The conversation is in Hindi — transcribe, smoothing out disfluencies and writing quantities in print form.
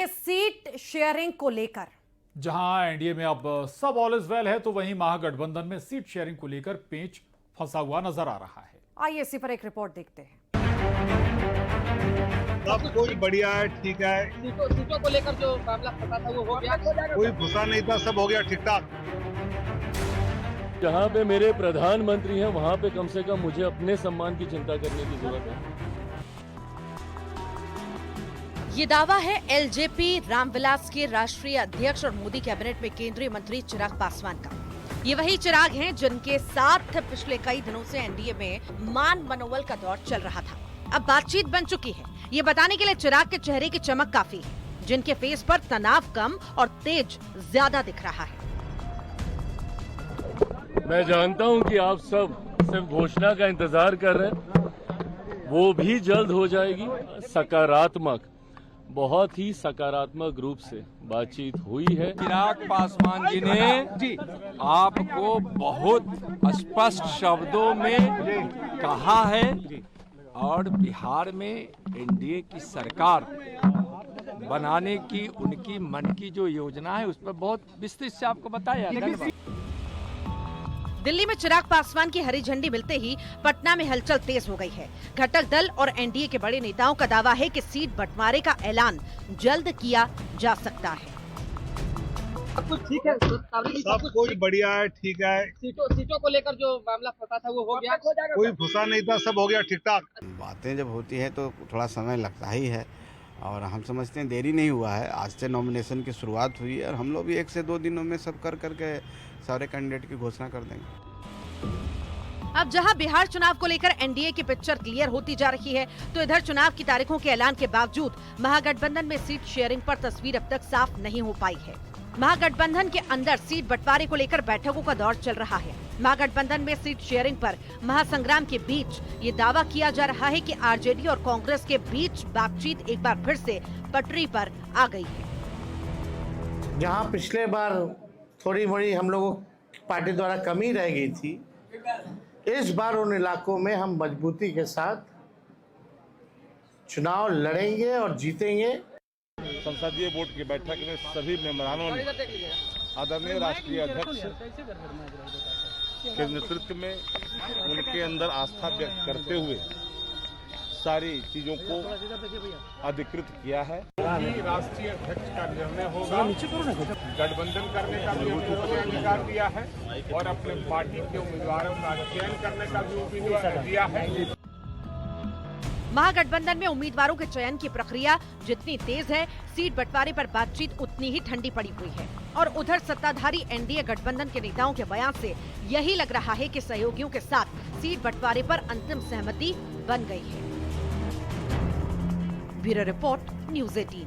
सीट शेयरिंग को लेकर जहां एनडीए में अब सब ऑल इज वेल है, तो वहीं महागठबंधन में सीट शेयरिंग को लेकर पेंच फंसा हुआ नजर आ रहा है। आइए इसी पर एक रिपोर्ट देखते हैं। सब कुछ बढ़िया है, ठीक है। सीटों को लेकर जो मामला फंसा था वो हो गया, कोई घुसा नहीं था, सब हो गया ठीक ठाक। जहाँ पे मेरे प्रधानमंत्री हैं वहाँ पे कम से कम मुझे अपने सम्मान की चिंता करने की जरूरत है। ये दावा है एलजेपी रामविलास के राष्ट्रीय अध्यक्ष और मोदी कैबिनेट में केंद्रीय मंत्री चिराग पासवान का। ये वही चिराग हैं जिनके साथ पिछले कई दिनों से एनडीए में मान मनोबल का दौर चल रहा था। अब बातचीत बन चुकी है। ये बताने के लिए चिराग के चेहरे की चमक काफी है, जिनके फेस पर तनाव कम और तेज ज्यादा दिख रहा है। मैं जानता हूँ कि आप सब सिर्फ घोषणा का इंतजार कर रहे हैं, वो भी जल्द हो जाएगी। सकारात्मक, बहुत ही सकारात्मक रूप से बातचीत हुई है। चिराग पासवान जी ने आपको बहुत स्पष्ट शब्दों में कहा है और बिहार में एनडीए की सरकार बनाने की उनकी मन की जो योजना है उस पर बहुत विस्तृत से आपको बताया। धन्यवाद। दिल्ली में चिराग पासवान की हरी झंडी मिलते ही पटना में हलचल तेज हो गई है। घटक दल और एनडीए के बड़े नेताओं का दावा है कि सीट बंटवारे का ऐलान जल्द किया जा सकता है। सब कुछ ठीक है, सब कुछ बढ़िया है, ठीक है। सीटों को लेकर जो मामला फंसा था वो हो गया, कोई घुसा नहीं था, सब हो गया ठीक ठाक। बातें जब होती है तो थोड़ा समय लगता ही है और हम समझते हैं देरी नहीं हुआ है। आज से नॉमिनेशन की शुरुआत हुई है और हम लोग भी 1 से 2 दिनों में सब करके सारे कैंडिडेट की घोषणा कर देंगे। अब जहां बिहार चुनाव को लेकर एनडीए की पिक्चर क्लियर होती जा रही है, तो इधर चुनाव की तारीखों के ऐलान के बावजूद महागठबंधन में सीट शेयरिंग पर तस्वीर अब तक साफ नहीं हो पाई है। महागठबंधन के अंदर सीट बंटवारे को लेकर बैठकों का दौर चल रहा है। महागठबंधन में सीट शेयरिंग पर महासंग्राम के बीच ये दावा किया जा रहा है कि आरजेडी और कांग्रेस के बीच बातचीत एक बार फिर से पटरी पर आ गई है। जहां पिछले बार थोड़ी बड़ी हम लोगों की पार्टी द्वारा कमी रह गई थी, इस बार उन इलाकों में हम मजबूती के साथ चुनाव लड़ेंगे और जीतेंगे। संसदीय बोर्ड की बैठक में सभी मेंबरानों ने आदरणीय राष्ट्रीय अध्यक्ष के नेतृत्व में उनके अंदर आस्था व्यक्त करते हुए सारी चीजों को अधिकृत किया है। राष्ट्रीय अध्यक्ष का निर्णय होगा, गठबंधन करने का भी उन्होंने अधिकार दिया है और अपने पार्टी के उम्मीदवारों का चयन करने का भी उम्मीदवार दिया है। महागठबंधन में उम्मीदवारों के चयन की प्रक्रिया जितनी तेज है, सीट बंटवारे पर बातचीत उतनी ही ठंडी पड़ी हुई है। और उधर सत्ताधारी एनडीए गठबंधन के नेताओं के बयान से यही लग रहा है कि सहयोगियों के साथ सीट बंटवारे पर अंतिम सहमति बन गई है। Bureau report, news 18।